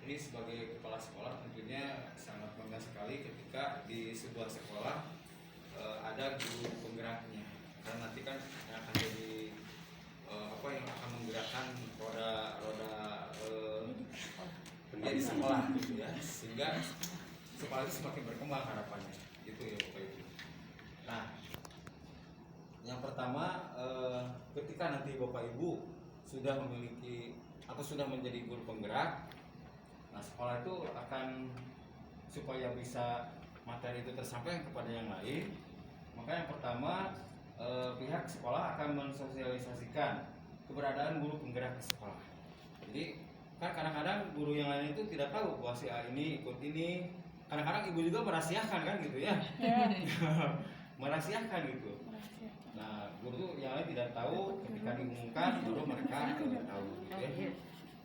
Ini sebagai kepala sekolah tentunya sangat bangga sekali ketika di sebuah sekolah ada guru penggeraknya, karena nanti kan yang akan jadi yang akan menggerakkan roda di sekolah gitu ya, sehingga sekolah itu semakin berkembang harapannya gitu ya Bapak Ibu. Nah, yang pertama ketika nanti Bapak Ibu sudah memiliki atau sudah menjadi guru penggerak, nah sekolah itu akan supaya bisa materi itu tersampaikan kepada yang lain, maka yang pertama pihak sekolah akan mensosialisasikan keberadaan guru penggerak di sekolah. Jadi kan kadang-kadang guru yang lain itu tidak tahu bahwa si A ini ikut ini. Kadang-kadang ibu juga merahasiakan kan gitu ya. Merahasiakan gitu. Nah guru tuh yang lain tidak tahu, ketika diumumkan baru mereka tahu gitu ya.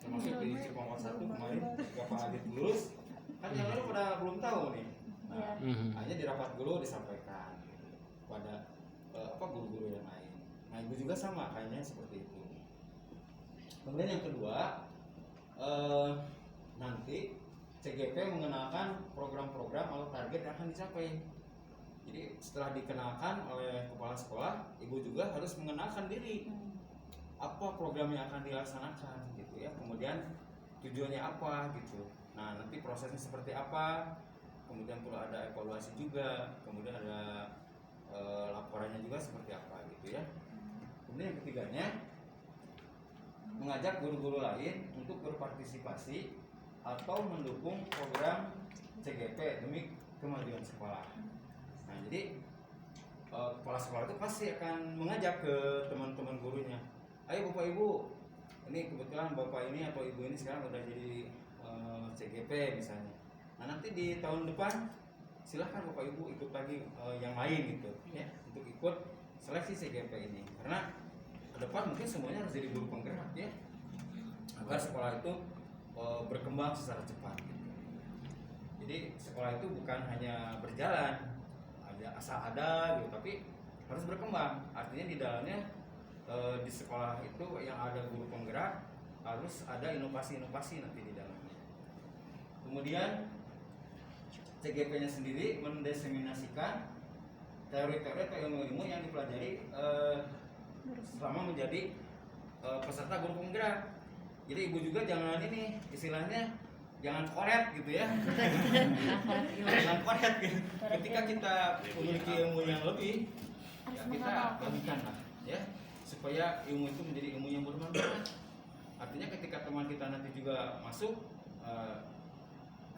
Termasuk di Cipongkor 1 kemarin ketika Pak Adit lulus, kan yang lain pada belum tahu nih. Nah hanya di rapat guru disampaikan gitu, pada guru-guru yang lain. Nah ibu juga sama kayaknya seperti itu. Kemudian yang kedua, nanti CGP mengenalkan program-program atau target yang akan dicapai. Jadi setelah dikenalkan oleh kepala sekolah, ibu juga harus mengenalkan diri apa program yang akan dilaksanakan gitu ya, kemudian tujuannya apa gitu. Nah nanti prosesnya seperti apa, kemudian perlu ada evaluasi juga, kemudian ada laporannya juga seperti apa gitu ya. Kemudian yang ketiganya, mengajak guru-guru lain untuk berpartisipasi atau mendukung program CGP demi kemajuan sekolah. Nah jadi kepala sekolah itu pasti akan mengajak ke teman-teman gurunya, ayo Bapak Ibu, ini kebetulan Bapak ini atau Ibu ini sekarang udah jadi CGP misalnya. Nah nanti di tahun depan silahkan Bapak Ibu ikut lagi yang lain gitu ya, untuk ikut seleksi CGP ini, karena ke depan mungkin semuanya harus jadi guru penggerak ya, agar sekolah itu berkembang secara cepat gitu. Jadi sekolah itu bukan hanya berjalan aja asal ada gitu, tapi harus berkembang. Artinya di dalamnya di sekolah itu yang ada guru penggerak, harus ada inovasi-inovasi nanti di dalamnya. Kemudian CGP-nya sendiri mendeseminasikan teori-teori atau ilmu-ilmu yang dipelajari selama menjadi peserta guru penggerak. Jadi ibu juga jangan ini istilahnya jangan koret gitu ya. Jangan koret gitu. Ketika kita memiliki ilmu yang lebih, ya kita bagikan lah ya, supaya ilmu itu menjadi ilmu yang bermanfaat. Artinya ketika teman kita nanti juga masuk,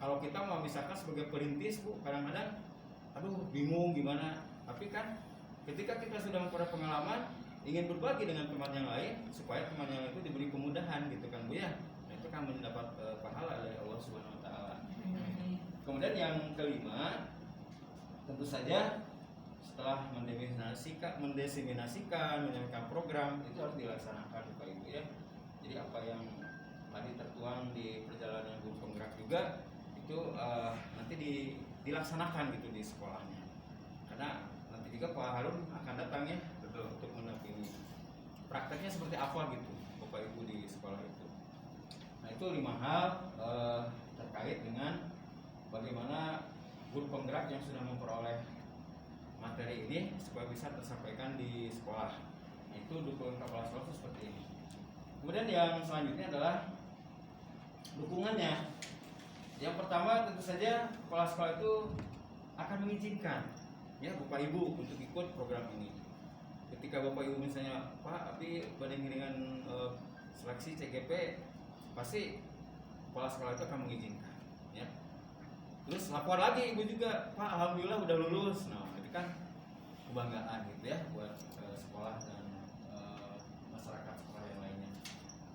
kalau kita mau misalkan sebagai perintis Bu, kadang-kadang aduh bingung gimana, tapi kan ketika kita sudah memperoleh pengalaman, ingin berbagi dengan teman yang lain supaya teman yang lain itu diberi kemudahan gitu kan Bu ya. Nah, itu kan mendapat pahala dari Allah Subhanahu wa taala. Kemudian yang kelima, tentu saja setelah mendeseminasikan, menyampaikan program, itu harus dilaksanakan Bapak Ibu ya. Jadi apa yang tadi tertuang di perjalanan guru penggerak juga itu nanti dilaksanakan gitu di sekolahnya. Karena nanti juga Pak Harun akan datang ya, betul, untuk mendampingi. Prakteknya seperti apa gitu Bapak Ibu di sekolah itu. Nah itu 5 hal terkait dengan bagaimana guru penggerak yang sudah memperoleh materi ini supaya bisa tersampaikan di sekolah. Nah, itu dukungan kepala sekolah itu seperti ini. Kemudian yang selanjutnya adalah dukungannya. Yang pertama tentu saja kepala sekolah itu akan mengizinkan ya Bapak Ibu untuk ikut program ini. Ketika Bapak Ibu misalnya Pak, tapi banding dengan seleksi CGP, pasti kepala sekolah itu akan mengizinkan ya. Terus lapor lagi Ibu juga, Pak alhamdulillah udah lulus. Nah itu kan kebanggaan gitu ya buat sekolah dan masyarakat sekolah yang lainnya.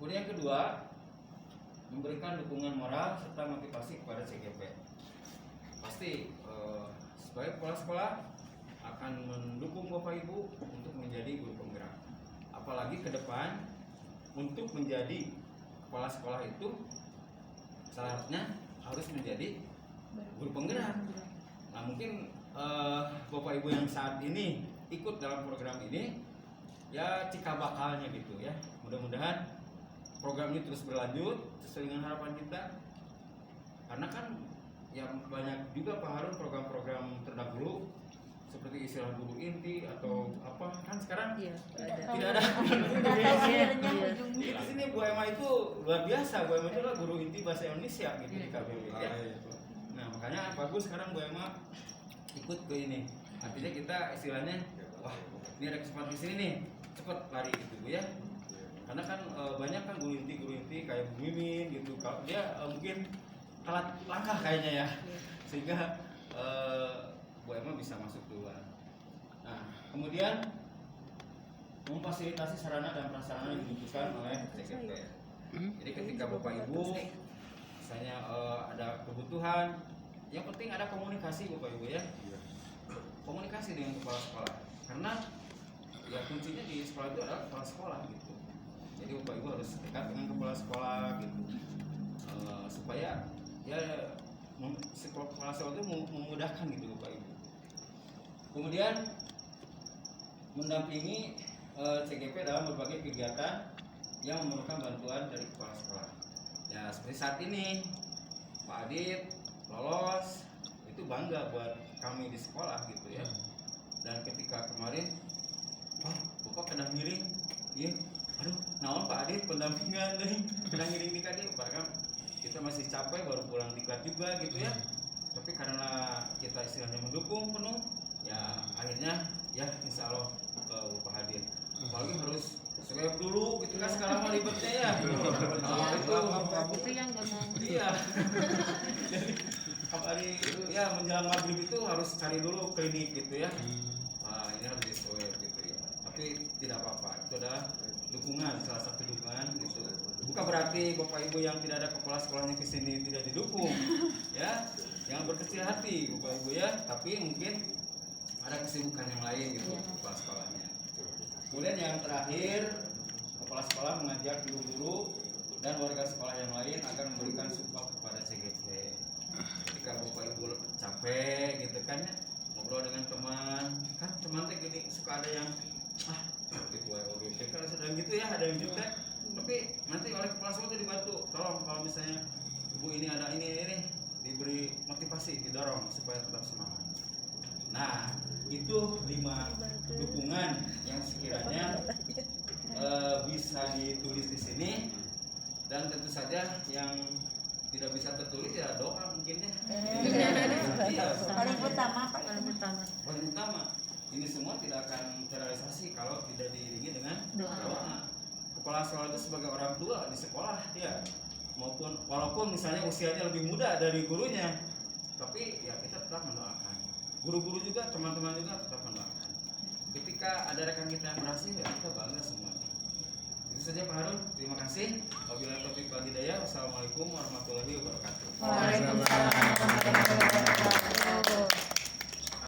Kemudian yang kedua, memberikan dukungan moral serta motivasi kepada CGP. Pasti sebagai kepala sekolah akan mendukung Bapak Ibu untuk menjadi guru penggerak. Apalagi ke depan untuk menjadi kepala sekolah itu syaratnya harus menjadi guru penggerak. Nah mungkin Bapak Ibu yang saat ini ikut dalam program ini ya cikal bakalnya gitu ya. Mudah-mudahan program ini terus berlanjut sesuai dengan harapan kita. karena kan yang banyak juga Pak Harun program-program terdahulu seperti istilah guru inti atau apa kan sekarang tidak ada. Di sini Bu Emma itu luar biasa. Bu Emma itu adalah guru inti bahasa Indonesia gitu di KBW ya. Nah makanya bagus sekarang Bu Emma ikut ke ini. Artinya kita istilahnya wah ini ada kesempatan di sini nih cepet lari gitu Bu ya. Karena kan banyak kan guru inti kayak Bu Mimin gitu. Kalau dia mungkin telat langkah kayaknya ya. Sehingga Bu Emma bisa masuk duluan. Nah, kemudian memfasilitasi sarana dan prasarana yang dibutuhkan oleh CGP. Jadi ketika Bapak Ibu misalnya ada kebutuhan, yang penting ada komunikasi Bapak Ibu ya. Komunikasi dengan kepala sekolah. Karena ya kuncinya di sekolah itu adalah kepala sekolah gitu. Jadi Bapak Ibu harus dekat dengan kepala sekolah gitu. Supaya ya kepala sekolah itu memudahkan gitu Bapak Ibu. Kemudian mendampingi CGP dalam berbagai kegiatan yang memerlukan bantuan dari kepala sekolah. Ya seperti saat ini Pak Adit lolos, itu bangga buat kami di sekolah gitu ya. Dan ketika kemarin, Bapak kena ngiring, iya, aduh, naon Pak Adit pendampingan deh, kena ngiring di KD, bahkan kita masih capek baru pulang diklat juga gitu ya. Tapi karena kita istilahnya mendukung penuh, ya akhirnya ya insya Allah Bapak hadir. Apalagi harus swab dulu gitu kan sekarang mah ribetnya ya. Itu yang gak mau. Iya. Jadi apalagi ya menjelang maghrib itu harus cari dulu klinik gitu ya. Nah ini harus di swab gitu ya. Tapi tidak apa-apa, itu adalah dukungan, salah satu dukungan gitu. Bukan berarti Bapak Ibu yang tidak ada kepala sekolahnya ke sini tidak didukung, ya. Jangan berkecil hati Bapak Ibu ya. Tapi mungkin ada kesibukan yang lain gitu kepala sekolahnya. Kemudian yang terakhir, kepala sekolah mengajak guru-guru dan warga sekolah yang lain agar memberikan support kepada CGP. Ketika Bapak Ibu capek gitu kan ya, ngobrol dengan teman, kan teman teh gini suka ada yang gitu ya, gitu kalau sedang gitu ya ada yang juga. Tapi nanti oleh kepala sekolah itu dibantu, tolong kalau misalnya ibu ini ada ini diberi motivasi, didorong supaya tetap semangat. Nah itu 5 dukungan yang sekiranya bisa ditulis di sini, dan tentu saja yang tidak bisa tertulis ya doa mungkinnya. Iya. Paling utama Pak. Paling utama. Ini semua tidak akan terrealisasi kalau tidak diiringi dengan doa. Kepala sekolah itu sebagai orang tua di sekolah ya, maupun walaupun misalnya usianya lebih muda dari gurunya, tapi ya kita tetap mendoakan. Guru-guru juga, teman-teman juga tetap mendoakan. Ketika ada rekan kita yang berhasil ya kita bangga semua. Itu saja Pak Harun, terima kasih. Wabillahi taufiq wal hidayah. Wassalamualaikum warahmatullahi wabarakatuh. Waalaikumsalam.